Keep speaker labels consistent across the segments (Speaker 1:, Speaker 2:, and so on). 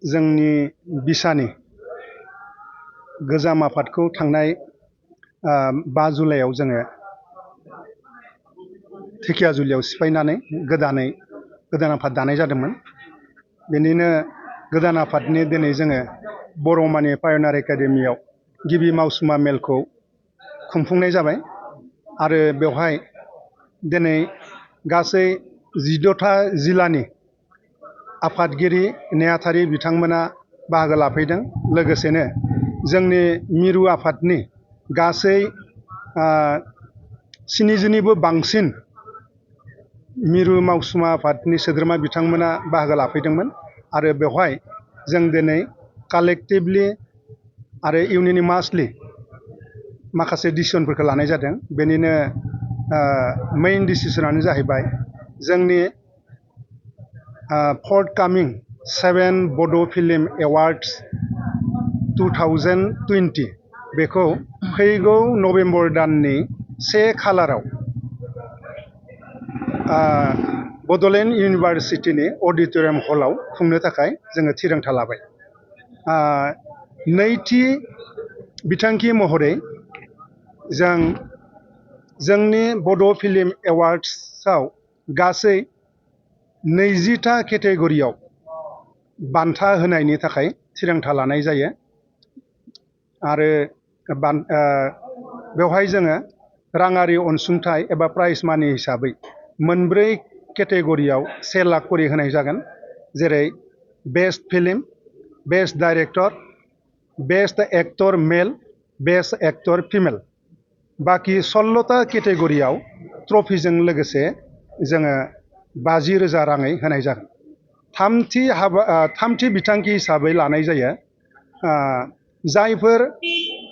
Speaker 1: जोंनि बिसानि गोजाम आफादखौ थांनाय 5 जुलाइआव जोङो धेकियाजुलियाव सिफायनानै गोदान आफाद दानाय जादोंमोन। बेनिनो गोदान आफादनि दिनै जोङो बर'मानि पायनियार एकाडेमियाव गिबि मावसुमा मेलखौ खुंफुंनाय जाबाय आरो बेवहाय दिनै गासै 14था जिल्लानि आफादगिरि नेहाथारि बिथांमोना बाहागो लाफैदों। लोगोसेनो जोंनि मिरु आफादनि गासै 70निबो बांसिन मिरु मावसुमा आफादनि सोद्रोमा बिथांमोना बाहागो लाफैदोंमोन आरो बेवहाय जों दिनै कालेक्टिभलि आरो इउनिमासलि माखासे डिसिसनफोरखौ लानाय जादों। बेनिनो मेइन डिसिसनानो जाहैबाय जोंनि फर्थकामिं 7 बड' फिल्म एवार्ड्स 2020 बेखौ फैगौ नभेम्बर दाननि 1 खालाराव बड'लेण्ड इउनिभार्सिटिनि अडिट'रियाम हलाव खुंनो थाखाय जोङो थिरांथा लाबाय। नैथि बिथांखि महरै जोंनि बड' फिल्म एवार्ड्सआव गासै 20था केटेगरियाव बान्था होनायनि थाखाय थिरांथा लानाय जायो आरो बेवहाय जोङो राङारि अनसुंथाइ एबा प्राइज मानि हिसाबै मोनब्रै केटेगरियाव 1 लाख करि होनाय जागोन। जेरै best film, best director, best actor male, best actor female. बाखि 16था केटेगरियाव ट्रफिजों लोगोसे जोङो 50,000 राङै होनाय जागोन। थामथि बिथांखि हिसाबै लानाय जायो जायफोर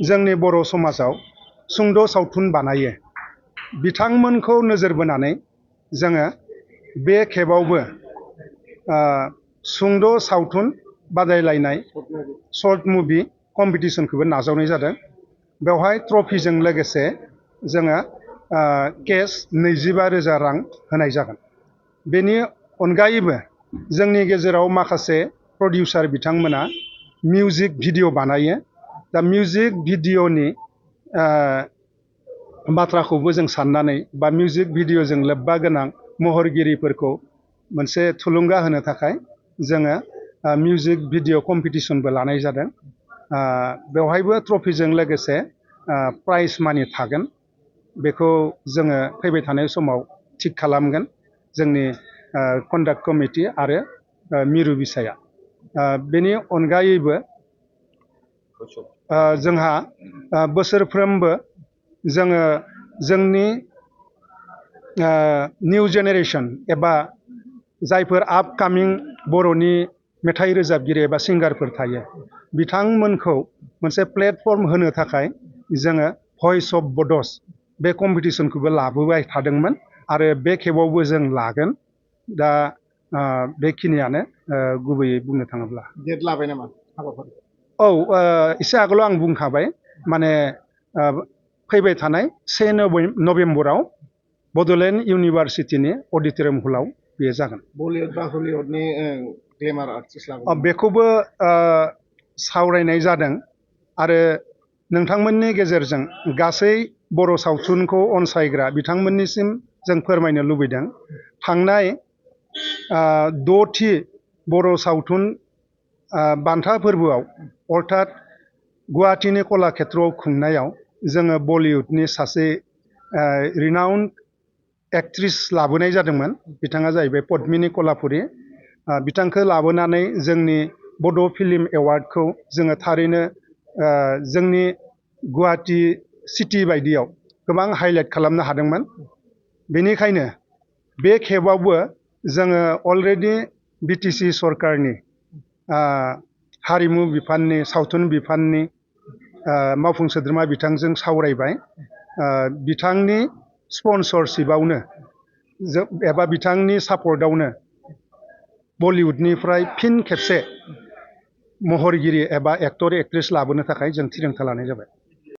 Speaker 1: जोंनि बर' समाजाव सुंद' सावथुन बानायो बिथांमोनखौ नोजोर बोनानै जोङो बे खेबावबो सुंद' सावथुन बादायलायनाय शर्ट मुभि कम्पिटिसनखौबो नाजावनाय जादों। बेवहाय ट्रफिजों लोगोसे जोङो केस 25,000 रां होनाय जागोन। बेनि अनगायैबो जोंनि गेजेराव माखासे प्रडिउसार बिथांमोना मिउजिक भिडिअ बानायो। दा मिउजिक भिडिअनि बाथ्राखौबो जों साननानै बा मिउजिक भिडिअजों लोब्बा गोनां महरगिरिफोरखौ मोनसे थुलुंगा होनो थाखाय जोङो मिउजिक भिडिअ कम्पिटिसनबो लानाय जादों। बेवहायबो ट्रफिजों लोगोसे प्राइज मानि थागोन। बेखौ जोङो फैबाय थानाय समाव थिग खालामगोन जोंनि कन्डाक्ट कमिटि आरो मिरु बिसाया। बेनि अनगायैबो जोंहा बोसोरफ्रोमबो जोङो जोंनि निउ जेनेरेसन एबा जायफोर आपकामिं बर'नि मेथाइ रोजाबगिरि एबा सिंगारफोर थायो बिथांमोनखौ मोनसे प्लेटफर्म होनो थाखाय जोङो भइस अफ बड'स बे कम्पिटिसनखौबो लाबोबाय थादोंमोन आरो बे खेबावबो जों लागोन। दा बेखिनियानो गुबैयै बुंनो थाङोब्ला।
Speaker 2: डेट लाबाय नामा हाबाफारि?
Speaker 1: औ, एसे आगोलाव आं बुंखाबाय माने फैबाय थानाय 1 नभेम्बराव बड'लेण्ड इउनिभार्सिटिनि अडिट'रियाम हलाव बेयो जागोन।
Speaker 2: बलिउड बा हलिउडनि ग्लेमार आर्टिस्ट लाबोगोन?
Speaker 1: बेखौबो सावरायनाय जादों आरो नोंथांमोननि गेजेरजों गासै बर' सावथुनखौ अनसायग्रा बिथांमोननिसिम जों फोरमायनो लुबैदों। थांनाय 6थि बर' सावथुन बान्था फोरबोआव अर्थात गुवाहाटीनि कलाक्षेत्रआव खुंनायाव जोङो बलिउडनि सासे रिनाउन्ड एक्ट्रिस लाबोनाय जादोंमोन। बिथाङा जाहैबाय पद्मिनी कलापुरी। बिथांखौ लाबोनानै जोंनि बड' फिल्म एवार्डखौ जोङो थारैनो जोंनि गुवाहाटी सिटि बायदियाव गोबां हाइलाइट खालामनो हादोंमोन। बेनिखायनो बे खेबावबो जोङो अलरेडि बिटिसि सरकारनि हारिमु बिफाननि सावथुन बिफाननि मावफुं सोद्रोमा बिथांजों सावरायबाय। बिथांनि स्पन्सरशिपआवनो एबा बिथांनि सापर्टआवनो बलिउडनिफ्राय फिन खेबसे महरगिरि एबा एक्टर एक्ट्रिस लाबोनो थाखाय जों थिरांथा लानाय जाबाय।